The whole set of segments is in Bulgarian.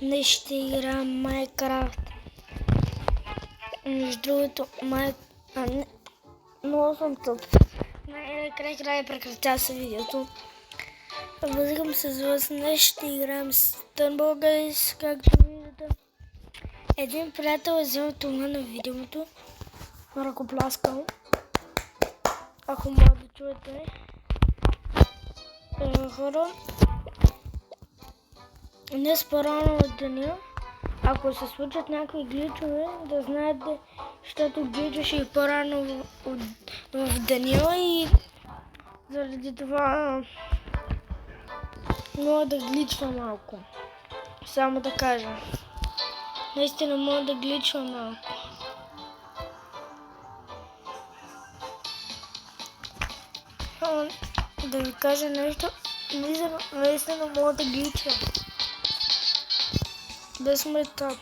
Днес ще играем Майнкрафт. Между другото, много съм тъп. Край, прекратя се видеото. Възгам се с вас. Днес ще играем с Stumble Guys, както виждате. Един приятел е взел това на видеото. Ръкопляскам. Ако може да чуете. Хора. Днес по-рано от деня. Ако се случат някакви гличове, да знаете, защото гличаше и по-рано в деня и заради това мога да гличва малко. Само да кажа. Наистина мога да гличва малко. Да ви кажа нещо, наистина мога да гличва. Без метап.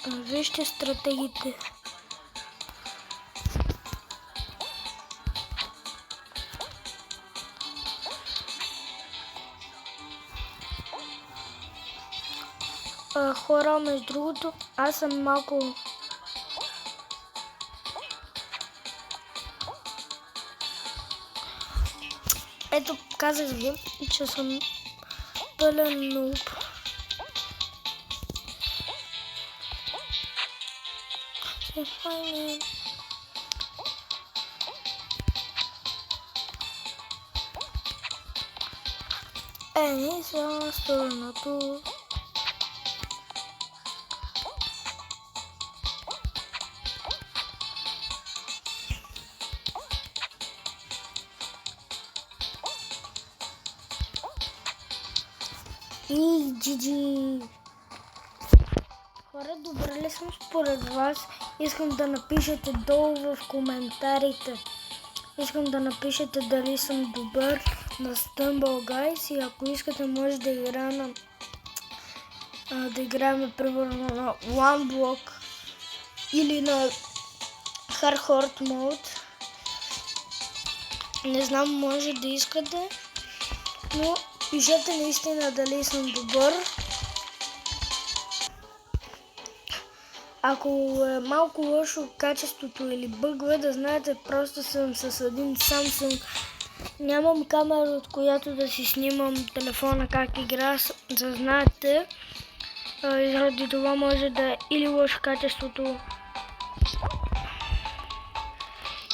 Вижте стратегите. Хора, между другото, аз съм малко... Ето, казах ви, че съм пълен нуб. Не са стороната. И GG. Хора, добре ли съм според вас? Искам да напишете долу в коментарите. Искам да напишете дали съм добър на Stumble Guys и ако искате може да играем примерно на One Block или на Hardcore Mode. Не знам, може да искате, но пишете наистина дали съм добър. Ако е малко лошо качеството или бъгове, да знаете, просто съм с един Samsung. Нямам камера, от която да си снимам телефона как игра, да знаете. И заради това може да е или лошо качеството,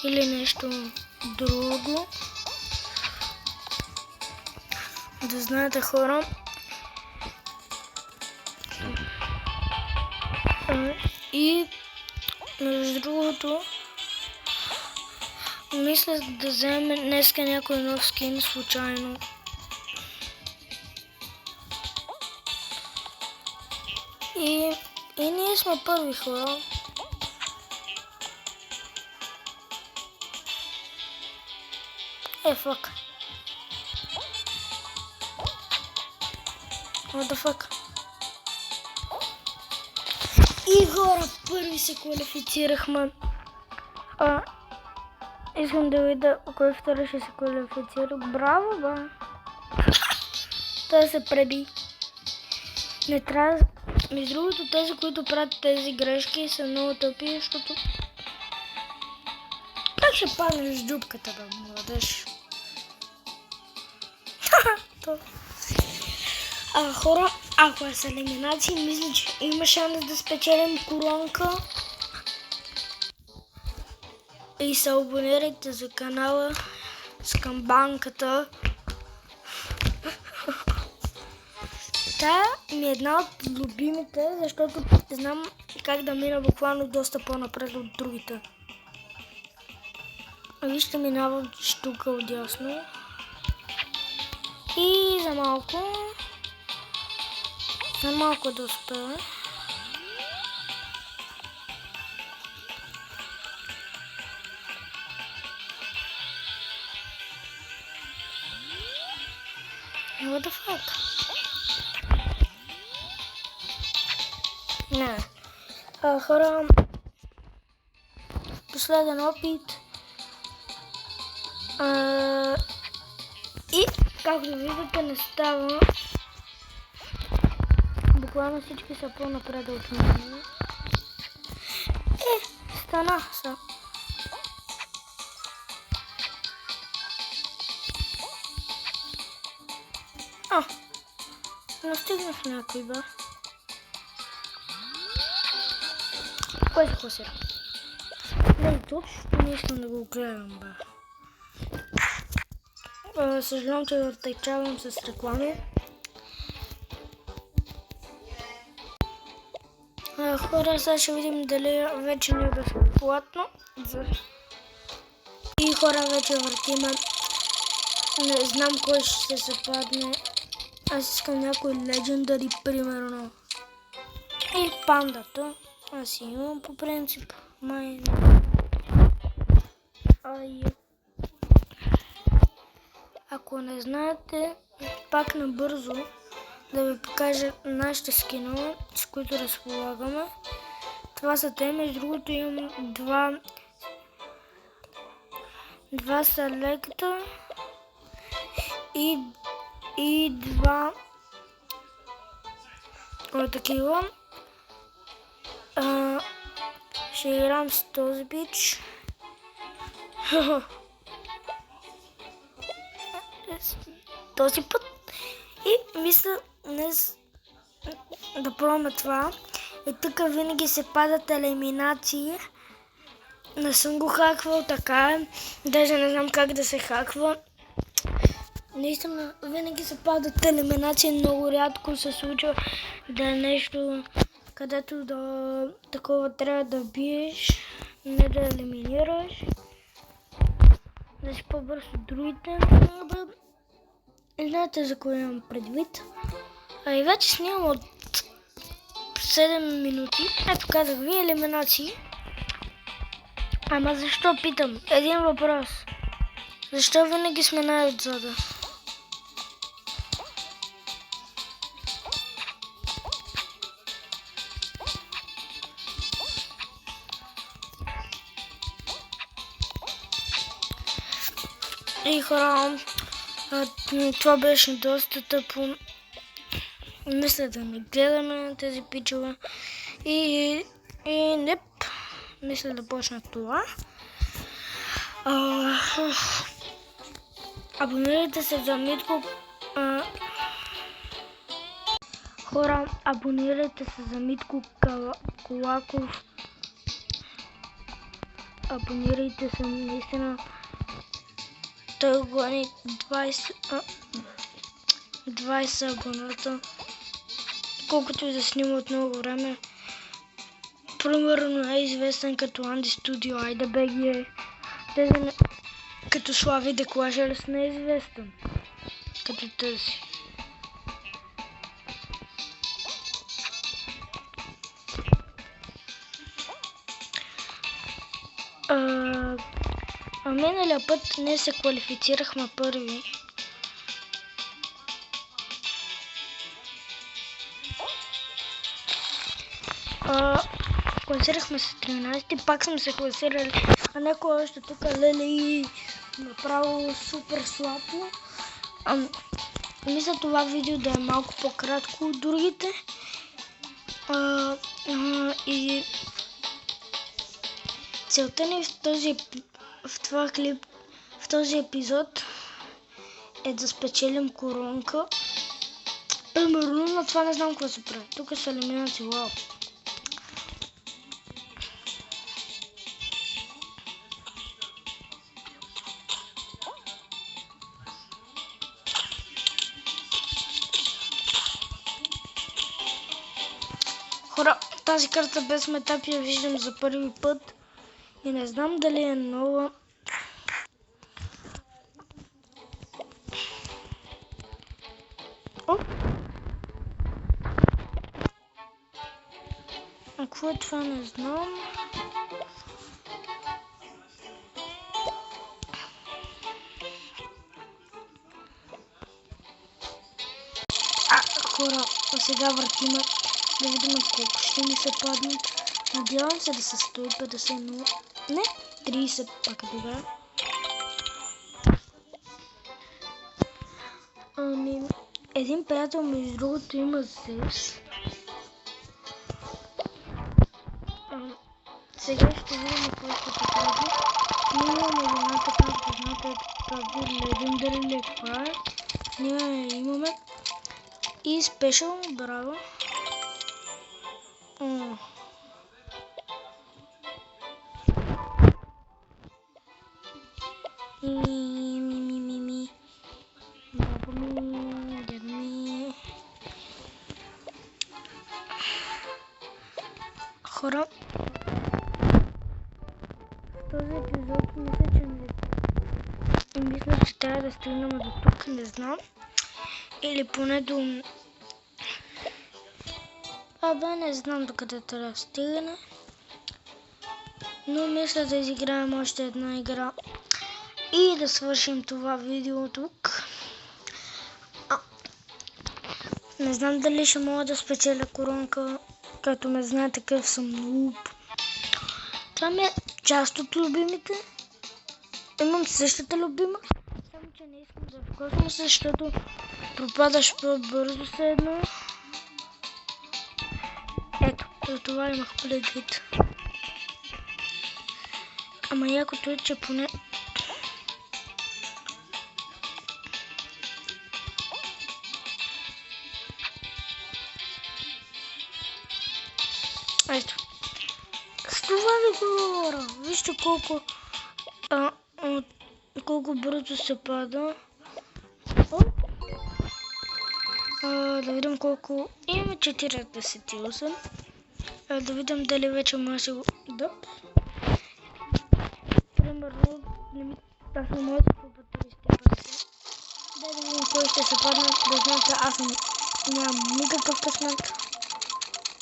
или нещо друго. Да знаете, хора. И между другото, мисля да вземем днеска някой нов скин случайно. И ние сме първи, хора. Фак. What the fuck? И хора, първи се квалифицирахме. Искам да видя кой втори ще се квалифицира. Браво, ба! Той се преби. Не трябва... Между другото, тези, които правят тези грешки, са много тъпи, защото... Как ще паднеш в дупката, бе, младеж? Хора, ако е с елиминации, мисля, че има шанс да спечелим коронка. И се абонирайте за канала с камбанката. Тая ми е една от любимите, защото знам как да мина буквално доста по-напред от другите. Вижте, минавам штука отдясно. И за малко да успея. What the fuck? Не. Хора, последен опит. както виждате, не става. Буквално всички са по-напред от мен. Стана са. Настигнах някой, бе. Кой се класира? Не, точно не искам да го гледам, бе. Съжалявам, че оттечавам с реклами. Хора, сега ще видим дали вече не е безплатно. И хора, вече въртиме. Не знам кой ще се падне. Аз искам някой Legendary, примерно. И пандата. Аз имам по принцип. Май. Ако не знаете, пак набързо да ви покажа нашите скинове, с които разполагаме. Това са те, между другото имам два селекта и два такива. Ще играм с този бич. Този път. И мисля днес да пробваме това. И тук винаги се падат елиминации. Не съм го хаквал, така е. Даже не знам как да се хаква. Наистина винаги се падат елиминации. Много рядко се случва да е нещо, където такова трябва да биеш, не да елиминираш. Да си по-бързо другите. Знаете за кое имам предвид. И вече снимам от 7 минути. Ето казах ви елиминации. Ама защо питам? Един въпрос. Защо винаги сме най-отзада? И хора, това беше доста тъпо. Мисля да не гледаме тези пичове. И не, мисля да почна това. Абонирайте се за Митко. Хора, абонирайте се за Митко Колаков. Абонирайте се, наистина. Той гони 20 абоната. Колкото и да снима от много време. Примерно е известен като Анди Студио, айде БГ. Като Слави Деклажерс не е известен. Като тази. Миналия път не се квалифицирахме първи. Класирахме се 13, пак съм се класирали, а някой още тук леле направо супер слабо. Мисля това видео да е малко по-кратко от другите. И целта ни в този епизод е да спечелим коронка. Примерно, на това не знам какво се прави. Тук са елиминации, вау. Хора, тази карта без метап я виждам за първи път и не знам дали е нова. Какво е това, не знам. Хора, сега въртиме да видим колко ще ми се паднат. Надявам се да са 150, но не, 30 пак е добре. Един приятел, между другото, има Зевс. Сега ще видим какво ще покажа. Ние имаме една така позната тази Legendary Fire. Ние имаме и Special, браво. Хора, в този епизод мисля, че трябва да стигнем до тук, не знам. Или поне до... не знам докъде трябва да стигне. Но мисля да изиграем още една игра и да свършим това видео тук. Не знам дали ще мога да спечеля коронка, като ме знае такъв съм нуб. Това ми е част от любимите. Имам същата любима, само че не искам да в космоса, защото пропадаш по-бързо с едно. Ето, за това имах предвид. Ама якото е, че поне... Ето. С това ви говоря. Вижте колко бързо се пада. Да видим колко... Имаме 48. Да видим дали вече може да... Примерно, аз не мога да попадам изтепа. Да видим кой ще се падне. Да знаете, аз нямам никакъв късмет.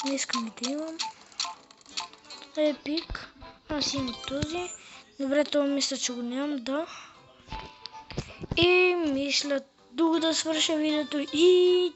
Не искам да имам. Епик. Аз имам този. Добре, това мисля, че го нямам, да. И мисля тук да свърша видеото и